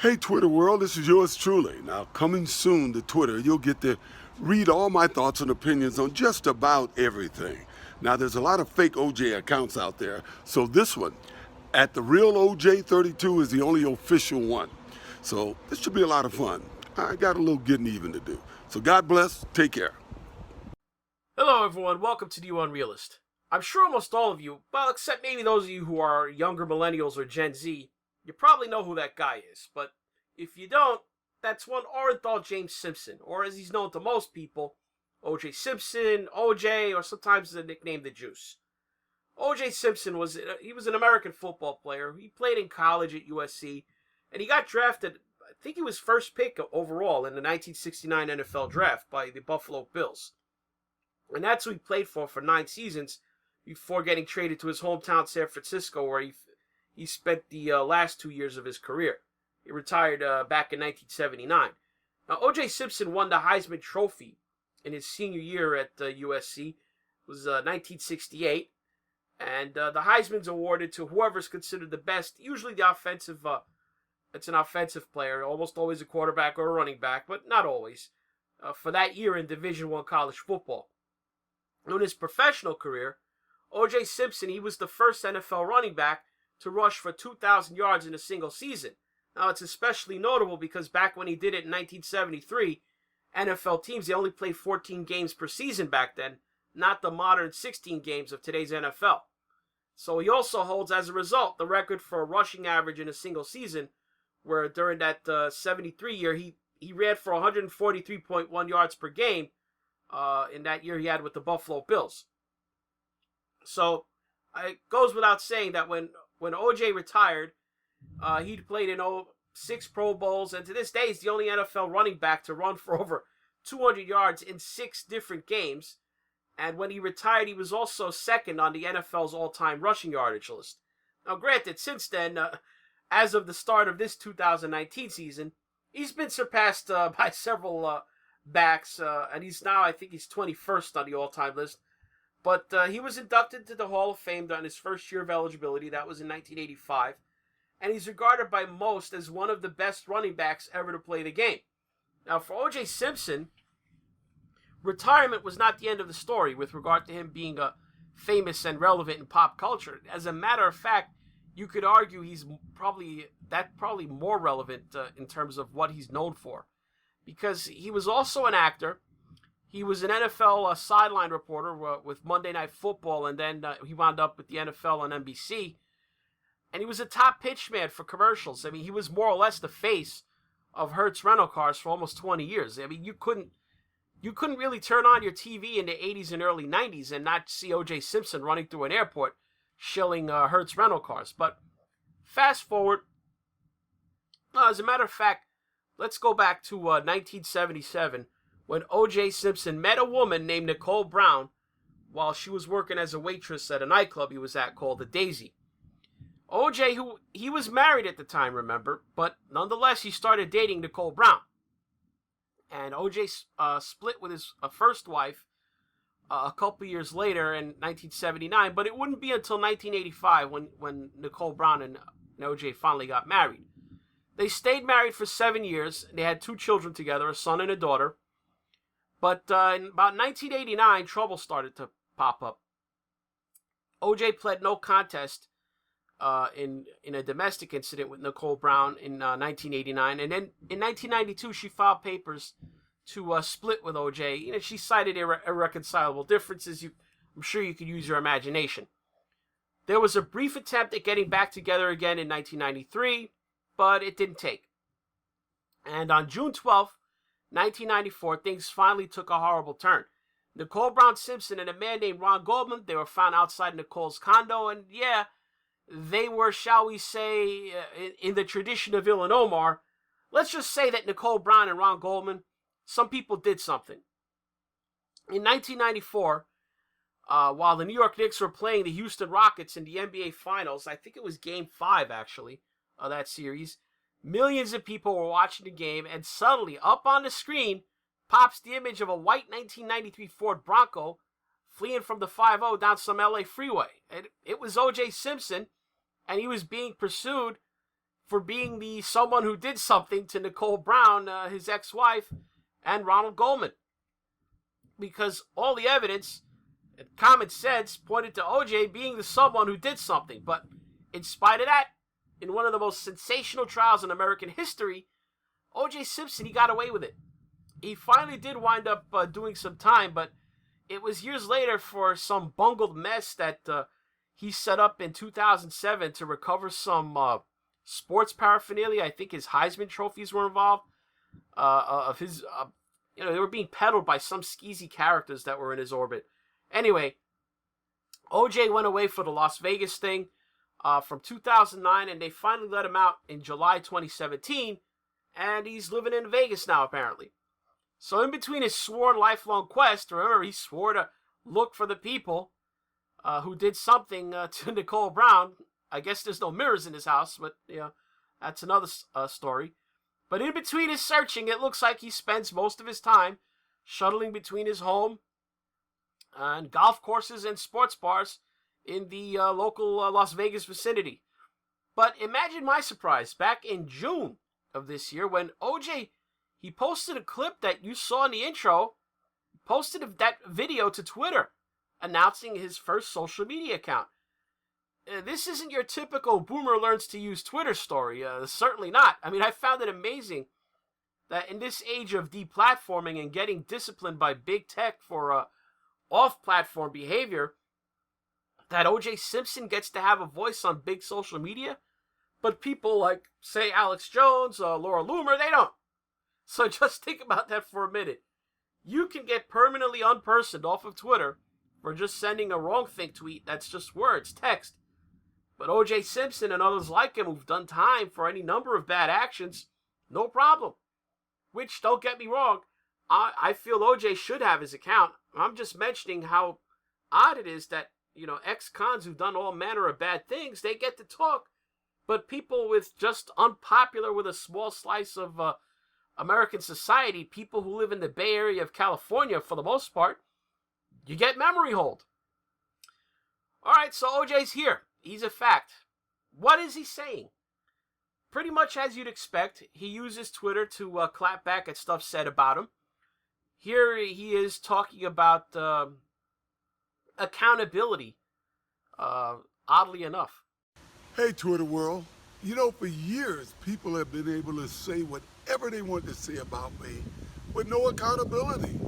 Hey, Twitter world, this is yours truly. Now, coming soon to Twitter, you'll get to read all my thoughts and opinions on just about everything. Now, there's a lot of fake OJ accounts out there, so this one, at the real OJ32, is the only official one. So, this should be a lot of fun. I got a little getting even to do. So, God bless. Take care. Hello, everyone. Welcome to NeoUnrealist. I'm sure almost all of you, well, except maybe those of you who are younger millennials or Gen Z, you probably know who that guy is. But if you don't, that's one Orenthal James Simpson, or as he's known to most people, O.J. Simpson, O.J., or sometimes the nickname The Juice. O.J. Simpson was an American football player. He played in college at USC, and he got drafted, I think he was first pick overall in the 1969 NFL Draft by the Buffalo Bills. And that's who he played for 9 seasons before getting traded to his hometown San Francisco, where he spent the last 2 years of his career. He retired back in 1979. Now, O.J. Simpson won the Heisman Trophy in his senior year at USC. It was 1968. And the Heisman's awarded to whoever's considered the best, usually the offensive, it's an offensive player, almost always a quarterback or a running back, but not always, for that year in Division I college football. In his professional career, O.J. Simpson, he was the first NFL running back to rush for 2,000 yards in a single season. Now, it's especially notable because back when he did it in 1973, NFL teams, they only played 14 games per season back then, not the modern 16 games of today's NFL. So he also holds, as a result, the record for a rushing average in a single season, where during that 73 year, he ran for 143.1 yards per game in that year he had with the Buffalo Bills. So it goes without saying that when O.J. retired, he played in 6 Pro Bowls, and to this day, he's the only NFL running back to run for over 200 yards in 6 different games. And when he retired, he was also second on the NFL's all-time rushing yardage list. Now, granted, since then, as of the start of this 2019 season, he's been surpassed by several backs, and he's now, I think he's 21st on the all-time list. But he was inducted to the Hall of Fame on his first year of eligibility. That was in 1985. And he's regarded by most as one of the best running backs ever to play the game. Now, for O.J. Simpson, retirement was not the end of the story with regard to him being famous and relevant in pop culture. As a matter of fact, you could argue he's probably more relevant in terms of what he's known for. Because he was also an actor. He was an NFL sideline reporter with Monday Night Football, and then he wound up with the NFL on NBC. And he was a top pitchman for commercials. I mean, he was more or less the face of Hertz rental cars for almost 20 years. I mean, you couldn't really turn on your TV in the 80s and early 90s and not see O.J. Simpson running through an airport shilling Hertz rental cars. But fast forward, as a matter of fact, let's go back to 1977 when O.J. Simpson met a woman named Nicole Brown while she was working as a waitress at a nightclub he was at called the Daisy. O.J., he was married at the time, remember, but nonetheless, he started dating Nicole Brown. And O.J. Split with his first wife a couple years later in 1979, but it wouldn't be until 1985 when Nicole Brown and O.J. finally got married. They stayed married for 7 years. They had 2 children together, a son and a daughter. But in about 1989, trouble started to pop up. O.J. pled no contest in a domestic incident with Nicole Brown in 1989. And then in 1992, she filed papers to split with O.J. You know, she cited irreconcilable differences. I'm sure you could use your imagination. There was a brief attempt at getting back together again in 1993, but it didn't take. And on June 12th, 1994, things finally took a horrible turn. Nicole Brown Simpson and a man named Ron Goldman, they were found outside Nicole's condo, and yeah, they were, shall we say, in the tradition of Illinois, let's just say that Nicole Brown and Ron Goldman, some people did something. In 1994, while the New York Knicks were playing the Houston Rockets in the NBA Finals, I think it was Game 5, actually, of that series, millions of people were watching the game, and suddenly, up on the screen, pops the image of a white 1993 Ford Bronco fleeing from the 5-0 down some LA freeway. It was O.J. Simpson, and he was being pursued for being the someone who did something to Nicole Brown, his ex-wife, and Ronald Goldman. Because all the evidence and common sense pointed to OJ being the someone who did something. But in spite of that, in one of the most sensational trials in American history, OJ Simpson, he got away with it. He finally did wind up doing some time, but it was years later for some bungled mess that he set up in 2007 to recover some sports paraphernalia. I think his Heisman trophies were involved. Of his, they were being peddled by some skeezy characters that were in his orbit. Anyway, OJ went away for the Las Vegas thing from 2009, and they finally let him out in July 2017, and he's living in Vegas now, apparently. So in between his sworn lifelong quest, remember, he swore to look for the people who did something to Nicole Brown. I guess there's no mirrors in his house, but that's another story. But in between his searching, it looks like he spends most of his time shuttling between his home and golf courses and sports bars in the local Las Vegas vicinity. But imagine my surprise back in June of this year when OJ, he posted a clip that you saw in the intro, posted that video to Twitter announcing his first social media account. This isn't your typical boomer learns to use Twitter story. Certainly not. I mean, I found it amazing that in this age of deplatforming and getting disciplined by big tech for off-platform behavior, that O.J. Simpson gets to have a voice on big social media, but people like, say, Alex Jones, Laura Loomer, they don't. So just think about that for a minute. You can get permanently unpersoned off of Twitter for just sending a wrong think tweet that's just words, text. But O.J. Simpson and others like him who've done time for any number of bad actions, no problem. Which, don't get me wrong, I feel O.J. should have his account. I'm just mentioning how odd it is that, ex-cons who've done all manner of bad things, they get to talk. But people with just unpopular with a small slice of American society, people who live in the Bay Area of California for the most part, you get memory hold. All right, so OJ's here. He's a fact. What is he saying? Pretty much as you'd expect, he uses Twitter to clap back at stuff said about him. Here he is talking about accountability, oddly enough. Hey, Twitter world. For years, people have been able to say whatever they want to say about me with no accountability.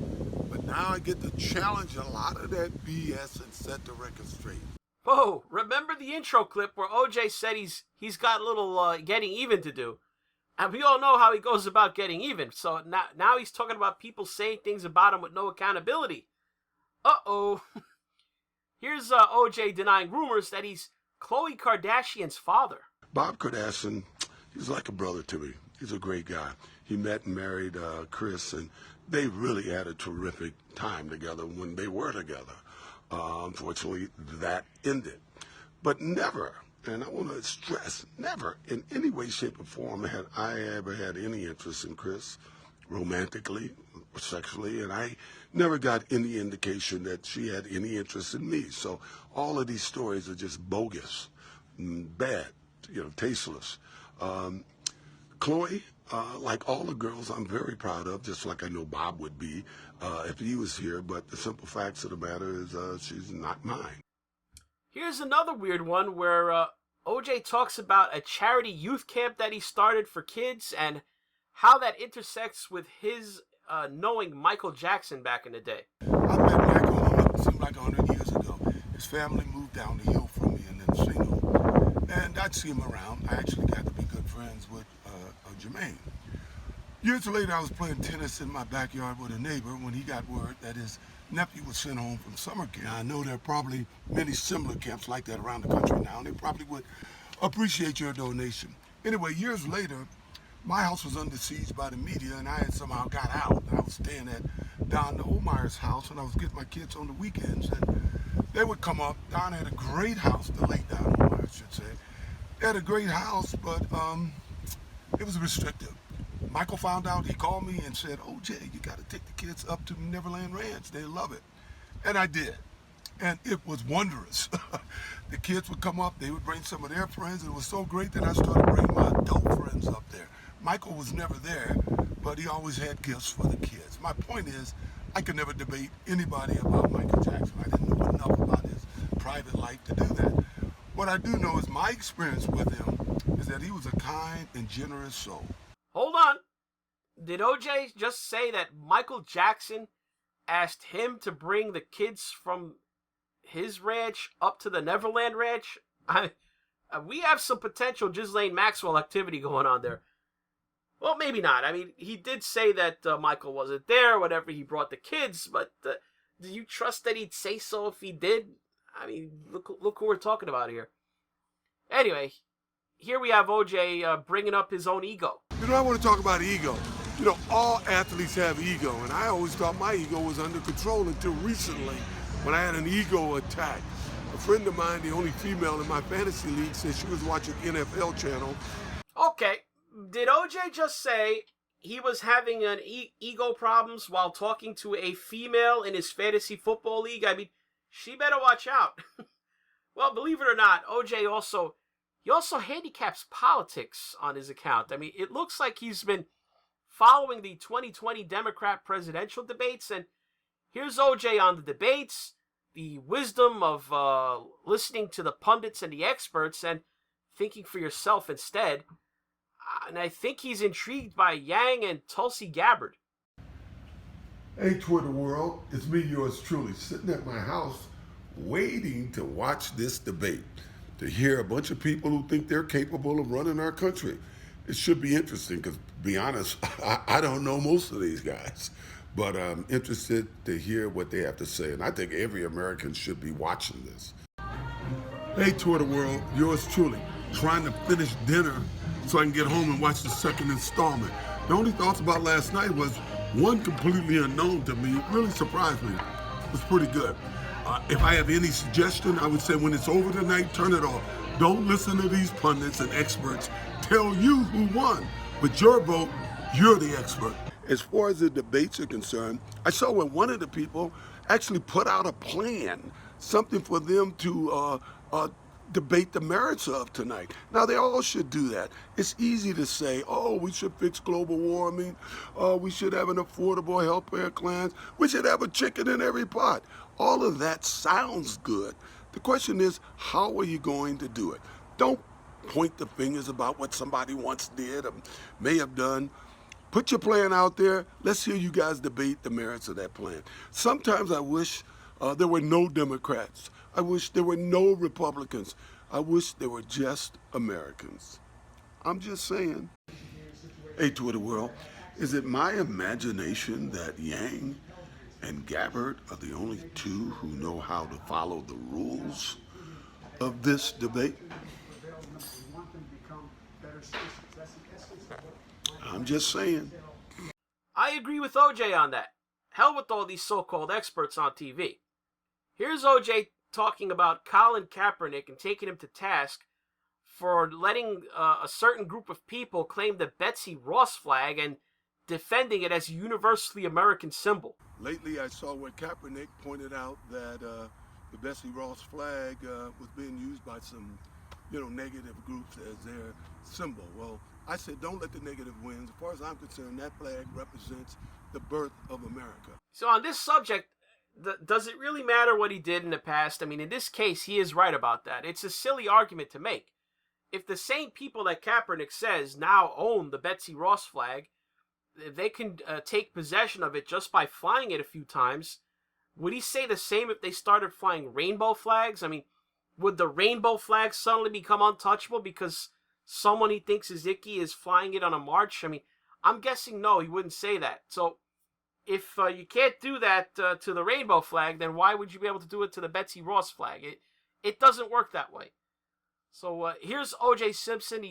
But now I get to challenge a lot of that BS and set the record straight. Oh, remember the intro clip where OJ said he's got a little getting even to do? And we all know how he goes about getting even. So now he's talking about people saying things about him with no accountability. Uh-oh. Here's OJ denying rumors that he's Khloe Kardashian's father. Bob Kardashian, he's like a brother to me. He's a great guy. He met and married Chris, and they really had a terrific time together when they were together. Unfortunately, that ended. But never, and I want to stress, never in any way, shape, or form had I ever had any interest in Chris, romantically or sexually, and I never got any indication that she had any interest in me. So all of these stories are just bogus, bad, tasteless. Khloe, like all the girls I'm very proud of, just like I know Bob would be if he was here, but the simple facts of the matter is she's not mine. Here's another weird one where OJ talks about a charity youth camp that he started for kids and how that intersects with his knowing Michael Jackson back in the day. I met Michael, it seemed like 100 years ago. His family moved down the hill from me in Encino, and I'd see him around. I actually got to be good friends with Jermaine. Years later, I was playing tennis in my backyard with a neighbor when he got word that his nephew was sent home from summer camp. Now, I know there are probably many similar camps like that around the country now, and they probably would appreciate your donation. Anyway, years later, my house was under siege by the media, and I had somehow got out. I was staying at Don Olmeyer's house, and I was getting my kids on the weekends, and they would come up. Don had a great house, the late Don Olmeyer, I should say. They had a great house, but it was restrictive. Michael found out, he called me and said, OJ, you got to take the kids up to Neverland Ranch. They love it. And I did. and it was wondrous. The kids would come up, they would bring some of their friends, and it was so great that I started bringing my adult friends up there. Michael was never there, but he always had gifts for the kids. My point is, I could never debate anybody about Michael Jackson. I didn't know enough about his private life to do that. What I do know is my experience with him is that he was a kind and generous soul. Hold on. Did OJ just say that Michael Jackson asked him to bring the kids from his ranch up to the Neverland Ranch? We have some potential Ghislaine Maxwell activity going on there. Well, maybe not. I mean, he did say that Michael wasn't there whenever he brought the kids, but do you trust that he'd say so if he did? I mean, look who we're talking about here. Anyway, here we have OJ bringing up his own ego. You know, I want to talk about ego. You know, all athletes have ego, and I always thought my ego was under control until recently when I had an ego attack. A friend of mine, the only female in my fantasy league, said she was watching NFL channel. Okay, did OJ just say he was having an ego problems while talking to a female in his fantasy football league? I mean, she better watch out. Well, believe it or not, OJ also handicaps politics on his account. I mean, it looks like he's been following the 2020 Democrat presidential debates, and here's OJ on the debates, the wisdom of listening to the pundits and the experts and thinking for yourself instead. And I think he's intrigued by Yang and Tulsi Gabbard. Hey, Twitter world, it's me, yours truly, sitting at my house waiting to watch this debate, to hear a bunch of people who think they're capable of running our country. It should be interesting because, to be honest, I don't know most of these guys, but I'm interested to hear what they have to say, and I think every American should be watching this. Hey, Twitter world, yours truly, trying to finish dinner so I can get home and watch the second installment. The only thoughts about last night was one completely unknown to me. It really surprised me. It was pretty good. If I have any suggestion, I would say when it's over tonight, turn it off. Don't listen to these pundits and experts tell you who won. But your vote, you're the expert. As far as the debates are concerned, I saw when one of the people actually put out a plan, something for them to debate the merits of tonight. Now, they all should do that. It's easy to say, oh, we should fix global warming, we should have an affordable health care plan, we should have a chicken in every pot. All of that sounds good. The question is, how are you going to do it? Don't point the fingers about what somebody once did or may have done. Put your plan out there. Let's hear you guys debate the merits of that plan. Sometimes I wish there were no Democrats. I wish there were no Republicans. I wish there were just Americans. I'm just saying. Hey, Twitter world, is it my imagination that Yang and Gabbard are the only two who know how to follow the rules of this debate? I'm just saying. I agree with OJ on that. Hell with all these so-called experts on TV. Here's OJ talking about Colin Kaepernick and taking him to task for letting a certain group of people claim the Betsy Ross flag and defending it as a universally American symbol. Lately, I saw where Kaepernick pointed out that the Betsy Ross flag was being used by some, negative groups as their symbol. Well, I said, don't let the negative win. As far as I'm concerned, that flag represents the birth of America. So on this subject, does it really matter what he did in the past? I mean, in this case, he is right about that. It's a silly argument to make. If the same people that Kaepernick says now own the Betsy Ross flag, they can take possession of it just by flying it a few times. Would he say the same if they started flying rainbow flags? I mean, would the rainbow flag suddenly become untouchable because someone he thinks is icky is flying it on a march? I mean, I'm guessing no, he wouldn't say that. So if you can't do that to the rainbow flag, then why would you be able to do it to the Betsy Ross flag? It doesn't work that way. So here's O.J. Simpson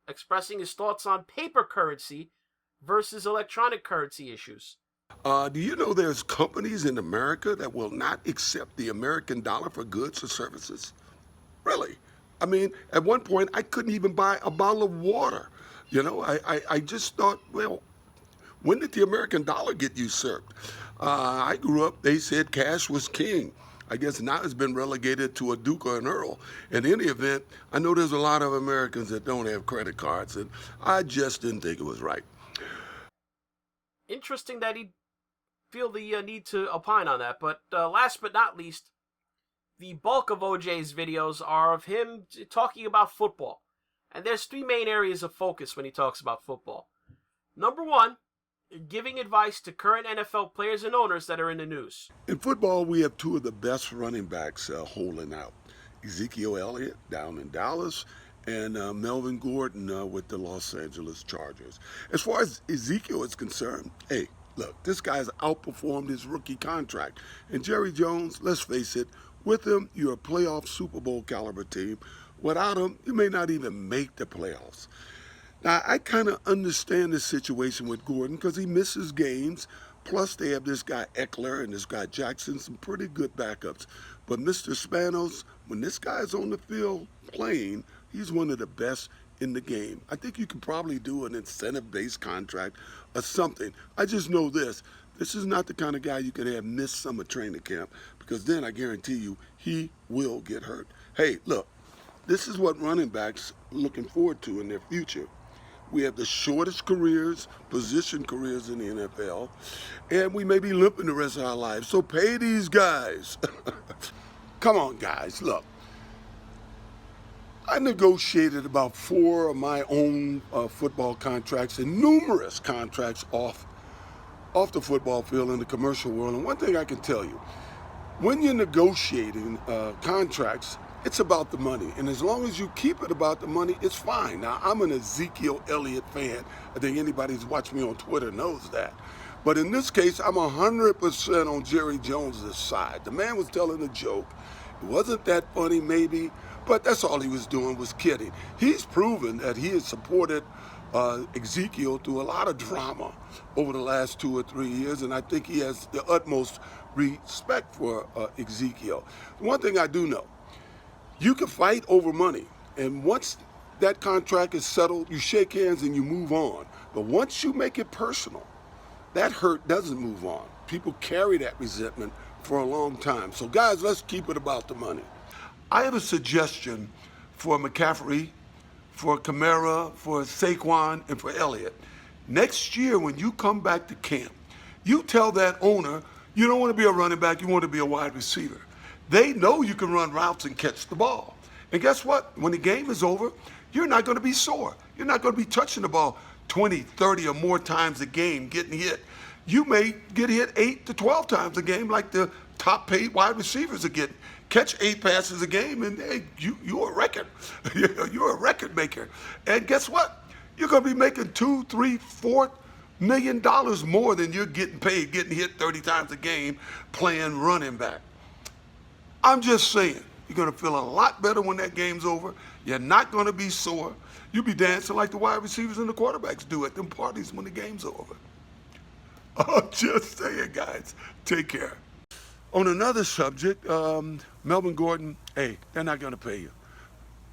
expressing his thoughts on paper currency versus electronic currency issues. Do you know there's companies in America that will not accept the American dollar for goods or services? Really? I mean, at one point, I couldn't even buy a bottle of water. I just thought, well, when did the American dollar get usurped? I grew up, they said cash was king. I guess now it's been relegated to a Duke or an Earl. In any event, I know there's a lot of Americans that don't have credit cards, and I just didn't think it was right. Interesting that he'd feel the need to opine on that. But last but not least, the bulk of OJ's videos are of him talking about football. And there's three main areas of focus when he talks about football. Number one, giving advice to current NFL players and owners that are in the news. In football, we have two of the best running backs holding out. Ezekiel Elliott down in Dallas and Melvin Gordon with the Los Angeles Chargers. As far as Ezekiel is concerned, hey, look, this guy's outperformed his rookie contract. And Jerry Jones, let's face it, with him, you're a playoff Super Bowl caliber team. Without him, you may not even make the playoffs. Now, I kind of understand the situation with Gordon because he misses games. Plus, they have this guy Eckler and this guy Jackson, some pretty good backups. But Mr. Spanos, when this guy's on the field playing, he's one of the best in the game. I think you could probably do an incentive-based contract or something. I just know this. This is not the kind of guy you can have miss summer training camp because then I guarantee you he will get hurt. Hey, look, this is what running backs are looking forward to in their future. We have the shortest careers, position careers in the NFL, and we may be limping the rest of our lives. So pay these guys. Come on, guys, look. I negotiated about 4 of my own football contracts and numerous contracts off the football field in the commercial world. And one thing I can tell you, when you're negotiating contracts, it's about the money. And as long as you keep it about the money, it's fine. Now, I'm an Ezekiel Elliott fan. I think anybody who's watched me on Twitter knows that. But in this case, I'm 100% on Jerry Jones' side. The man was telling a joke. It wasn't that funny, maybe, but that's all he was doing was kidding. He's proven that he has supported Ezekiel through a lot of drama over the last 2 or 3 years, and I think he has the utmost respect for Ezekiel. One thing I do know, you can fight over money, and once that contract is settled, you shake hands and you move on. But once you make it personal, that hurt doesn't move on. People carry that resentment for a long time. So guys, let's keep it about the money. I have a suggestion for McCaffrey, for Kamara, for Saquon, and for Elliott. Next year, when you come back to camp, you tell that owner, you don't want to be a running back, you want to be a wide receiver. They know you can run routes and catch the ball. And guess what? When the game is over, you're not going to be sore. You're not going to be touching the ball 20, 30 or more times a game getting hit. You may get hit 8 to 12 times a game like the top paid wide receivers are getting. Catch 8 passes a game and hey, you're a record. You're a record maker. And guess what? You're going to be making $2, $3, $4 million more than you're getting paid, getting hit 30 times a game playing running back. I'm just saying, you're going to feel a lot better when that game's over. You're not going to be sore. You'll be dancing like the wide receivers and the quarterbacks do at them parties when the game's over. I'm just saying, guys. Take care. On another subject, Melvin Gordon, hey, they're not going to pay you.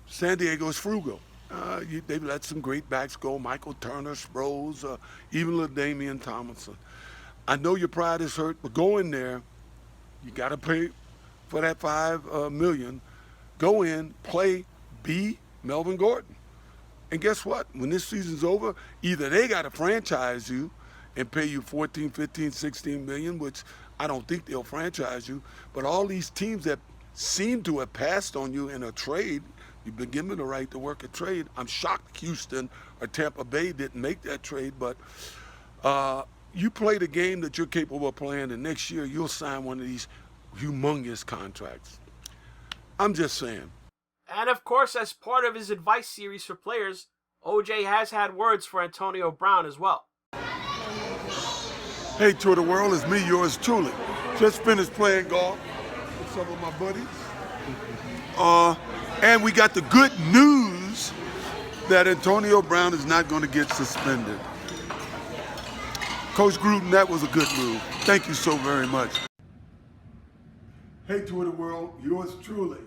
San Diego is frugal. They've let some great backs go, Michael Turner, Sproles, even LaDainian Tomlinson. I know your pride is hurt, but go in there. You got to pay for that $5 million. Go in, play, be Melvin Gordon. And guess what? When this season's over, either they got to franchise you and pay you 14, 15, 16 million, which I don't think they'll franchise you, but all these teams that seem to have passed on you in a trade, you've been given the right to work a trade. I'm shocked Houston or Tampa Bay didn't make that trade, but you play the game that you're capable of playing, and next year you'll sign one of these humongous contracts. I'm just saying. And of course, as part of his advice series for players, OJ has had words for Antonio Brown as well. Hey, Twitter world, it's me, yours truly. Just finished playing golf with some of my buddies. And we got the good news that Antonio Brown is not going to get suspended. Coach Gruden, that was a good move. Thank you so very much. Hey, Twitter world, yours truly.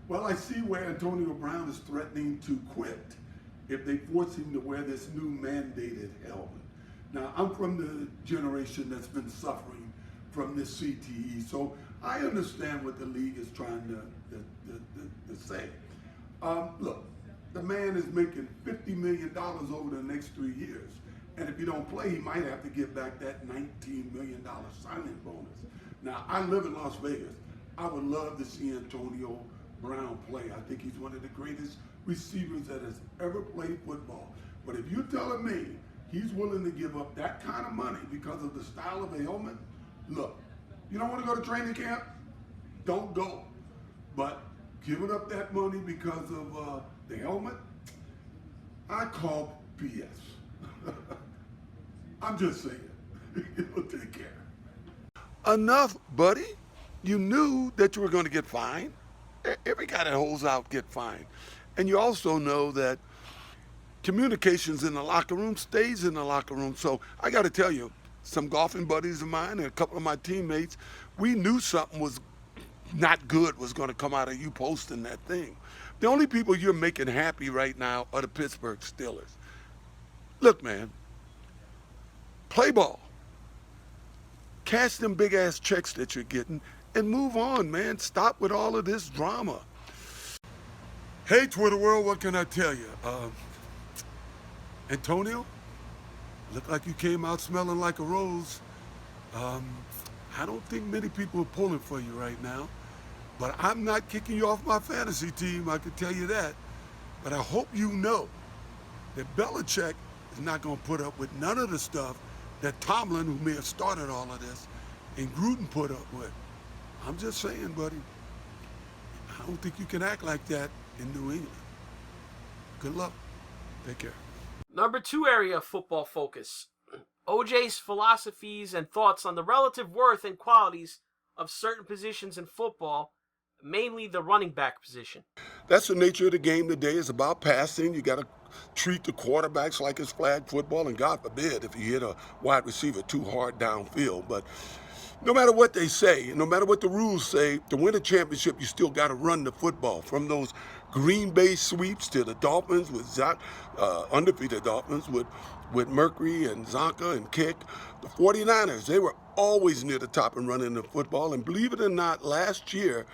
Well, I see where Antonio Brown is threatening to quit if they force him to wear this new mandated helmet. Now, I'm from the generation that's been suffering from this CTE, so I understand what the league is trying to say. Look, the man is making $50 million over the next 3 years. And if he don't play, he might have to get back that $19 million signing bonus. Now, I live in Las Vegas. I would love to see Antonio Brown play. I think he's one of the greatest receivers that has ever played football. But if you're telling me he's willing to give up that kind of money because of the style of the helmet, look, you don't want to go to training camp? Don't go. But giving up that money because of the helmet, I call BS. I'm just saying. Take care. Enough, buddy. You knew that you were going to get fined. Every guy that holds out get fined. And you also know that communications in the locker room stays in the locker room. So I got to tell you, some golfing buddies of mine and a couple of my teammates, we knew something was not good was going to come out of you posting that thing. The only people you're making happy right now are the Pittsburgh Steelers. Look, man, play ball. Cash them big-ass checks that you're getting and move on, man. Stop with all of this drama. Hey, Twitter world, what can I tell you? Antonio, look like you came out smelling like a rose. I don't think many people are pulling for you right now, but I'm not kicking you off my fantasy team, I can tell you that. But I hope you know that Belichick is not going to put up with none of the stuff that Tomlin, who may have started all of this, and Gruden put up with. I'm just saying, buddy, I don't think you can act like that in New England. Good luck. Take care. Number 2 area of football focus. OJ's philosophies and thoughts on the relative worth and qualities of certain positions in football, mainly the running back position. That's the nature of the game today. It's about passing. You got to treat the quarterbacks like it's flag football, and God forbid if you hit a wide receiver too hard downfield. But no matter what they say, no matter what the rules say, to win a championship, you still got to run the football. From those Green Bay sweeps to the Dolphins with undefeated Dolphins with Mercury and Zonka and Kick, the 49ers, they were always near the top in running the football. And believe it or not, last year,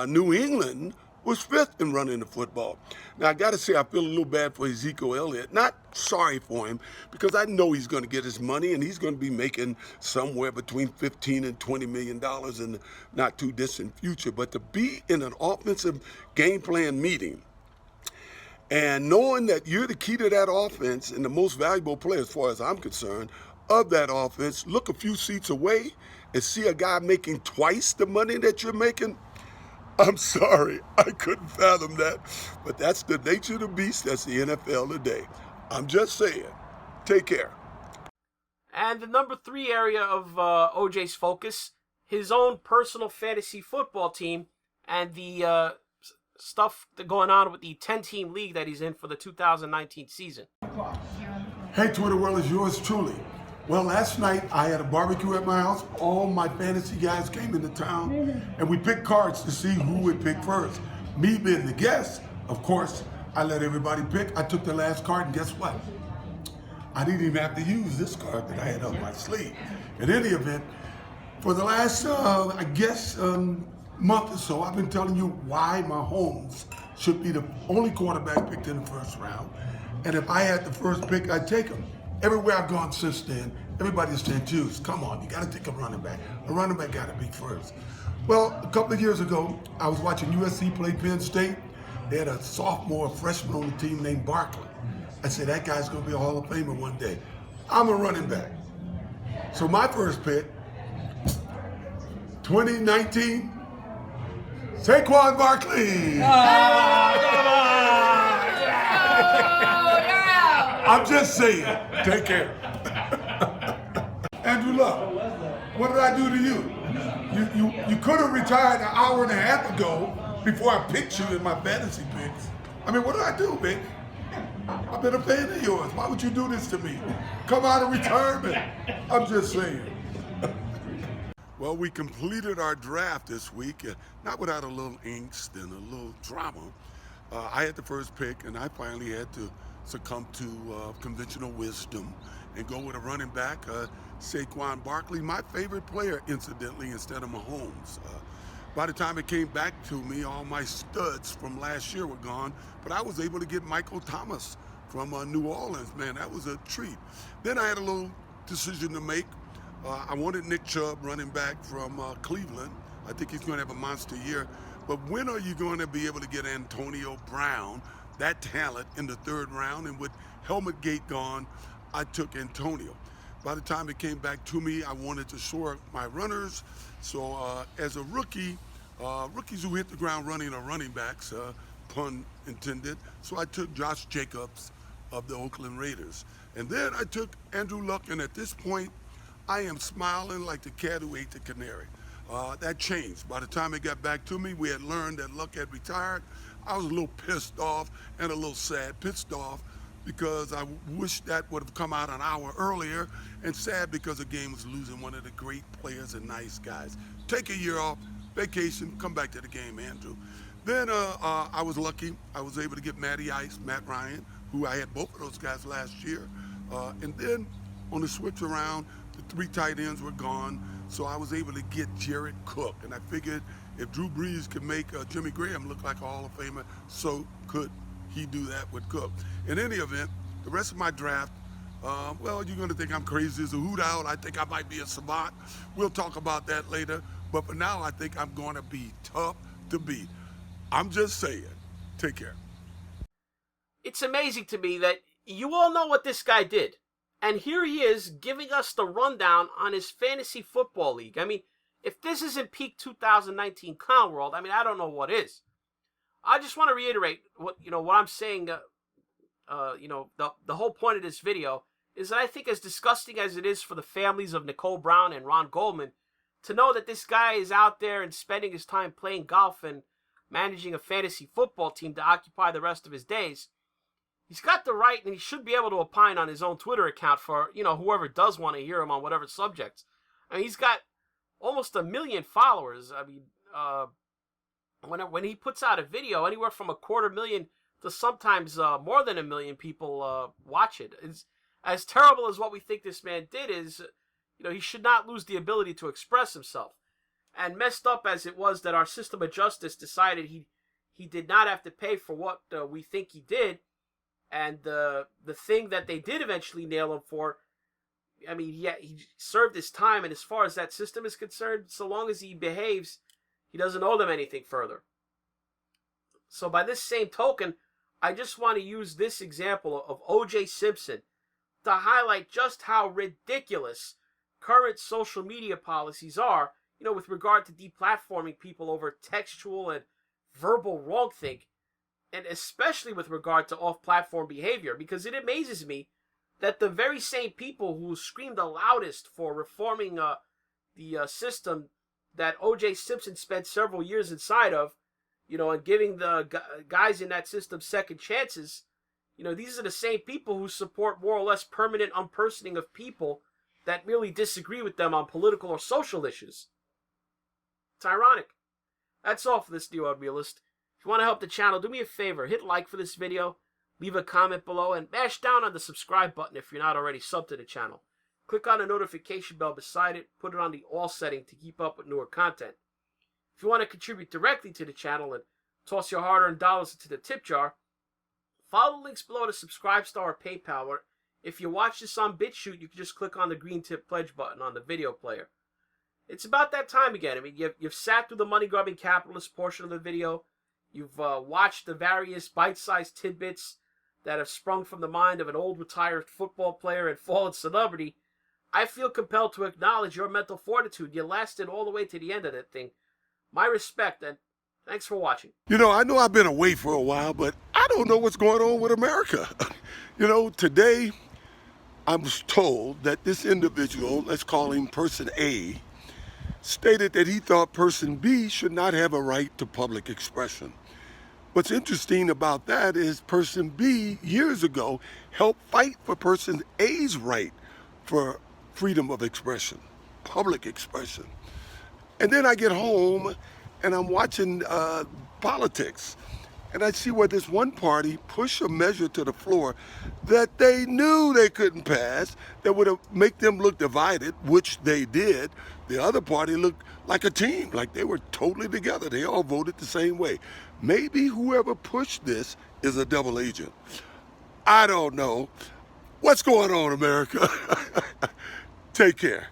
New England was 5th in running the football. Now, I got to say, I feel a little bad for Ezekiel Elliott. Not sorry for him, because I know he's going to get his money, and he's going to be making somewhere between $15 and $20 million in the not too distant future. But to be in an offensive game plan meeting and knowing that you're the key to that offense and the most valuable player, as far as I'm concerned, of that offense, look a few seats away and see a guy making twice the money that you're making, I'm sorry, I couldn't fathom that. But that's the nature of the beast. That's the NFL today. I'm just saying. Take care. And the number 3 area of OJ's focus, his own personal fantasy football team and the stuff going on with the 10-team league that he's in for the 2019 season. Hey, Twitter world, it's yours truly. Well, last night I had a barbecue at my house. All my fantasy guys came into town, and we picked cards to see who would pick first. Me being the guest, of course, I let everybody pick. I took the last card, and guess what? I didn't even have to use this card that I had up my sleeve. In any event, for the last, month or so, I've been telling you why Mahomes should be the only quarterback picked in the first round. And if I had the first pick, I'd take him. Everywhere I've gone since then, everybody's saying, Juice, come on, you got to take a running back. A running back got to be first. Well, a couple of years ago, I was watching USC play Penn State. They had a sophomore, freshman on the team named Barkley. I said, that guy's going to be a Hall of Famer one day. I'm a running back. So my first pick, 2019, Saquon Barkley. I'm just saying. Take care. Andrew Luck, what did I do to you? You could have retired an hour and a half ago before I picked you in my fantasy picks. I mean, what did I do, man? I've been a fan of yours. Why would you do this to me? Come out of retirement. I'm just saying. Well, we completed our draft this week, not without a little angst and a little drama. I had the first pick, and I finally had to succumb to conventional wisdom and go with a running back, Saquon Barkley, my favorite player, incidentally, instead of Mahomes. By the time it came back to me, all my studs from last year were gone, but I was able to get Michael Thomas from New Orleans. Man, that was a treat. Then I had a little decision to make. I wanted Nick Chubb, running back from Cleveland. I think he's going to have a monster year. But when are you going to be able to get Antonio Brown, that talent, in the third round? And with Helmet Gate gone, I took Antonio. By the time it came back to me, I wanted to shore up my runners. So as a rookie, rookies who hit the ground running are running backs, pun intended. So I took Josh Jacobs of the Oakland Raiders. And then I took Andrew Luck, and at this point, I am smiling like the cat who ate the canary. That changed. By the time it got back to me, we had learned that Luck had retired. I was a little pissed off and a little sad. Pissed off because I wish that would have come out an hour earlier, and sad because the game was losing one of the great players and nice guys. Take a year off, vacation, come back to the game, Andrew. Then I was lucky. I was able to get Matty Ice, Matt Ryan, who I had both of those guys last year. And then on the switch around, the three tight ends were gone, so I was able to get Jared Cook. And I figured if Drew Brees could make Jimmy Graham look like a Hall of Famer, so could he do that with Cook. In any event, the rest of my draft, well, you're going to think I'm crazy as a hoot owl. I think I might be a savant. We'll talk about that later. But for now, I think I'm going to be tough to beat. I'm just saying. Take care. It's amazing to me that you all know what this guy did. And here he is giving us the rundown on his fantasy football league. I mean, if this isn't peak 2019 clown world, I mean, I don't know what is. I just want to reiterate what I'm saying. The whole point of this video is that I think, as disgusting as it is for the families of Nicole Brown and Ron Goldman, to know that this guy is out there and spending his time playing golf and managing a fantasy football team to occupy the rest of his days, he's got the right, and he should be able to opine on his own Twitter account for, whoever does want to hear him on whatever subjects. I mean, he's got almost 1 million followers. I mean, when he puts out a video, anywhere from 250,000 to sometimes more than 1 million people watch it. It's, as terrible as what we think this man did is, he should not lose the ability to express himself. And messed up as it was that our system of justice decided he did not have to pay for what we think he did, and the thing that they did eventually nail him for, I mean, he served his time, and as far as that system is concerned, so long as he behaves, he doesn't owe them anything further. So by this same token, I just want to use this example of O.J. Simpson to highlight just how ridiculous current social media policies are, with regard to deplatforming people over textual and verbal wrongthink, and especially with regard to off-platform behavior, because it amazes me that the very same people who screamed the loudest for reforming the system that O.J. Simpson spent several years inside of, and giving the guys in that system second chances, these are the same people who support more or less permanent unpersoning of people that merely disagree with them on political or social issues. It's ironic. That's all for this NeoUnrealist. If you want to help the channel, do me a favor. Hit like for this video, leave a comment below, and mash down on the subscribe button if you're not already subbed to the channel. Click on the notification bell beside it. Put it on the all setting to keep up with newer content. If you want to contribute directly to the channel and toss your hard-earned dollars into the tip jar, follow the links below to Subscribestar or PayPal, or if you watch this on BitChute, you can just click on the green tip pledge button on the video player. It's about that time again. I mean, you've sat through the money-grubbing capitalist portion of the video. You've watched the various bite-sized tidbits that have sprung from the mind of an old retired football player and fallen celebrity. I feel compelled to acknowledge your mental fortitude. You lasted all the way to the end of that thing. My respect, and thanks for watching. I know I've been away for a while, but I don't know what's going on with America. Today I was told that this individual, let's call him Person A, stated that he thought Person B should not have a right to public expression. What's interesting about that is Person B, years ago, helped fight for Person A's right for freedom of expression, public expression. And then I get home and I'm watching politics. And I see where this one party pushed a measure to the floor that they knew they couldn't pass, that would make them look divided, which they did. The other party looked like a team, like they were totally together. They all voted the same way. Maybe whoever pushed this is a double agent. I don't know. What's going on, America? Take care.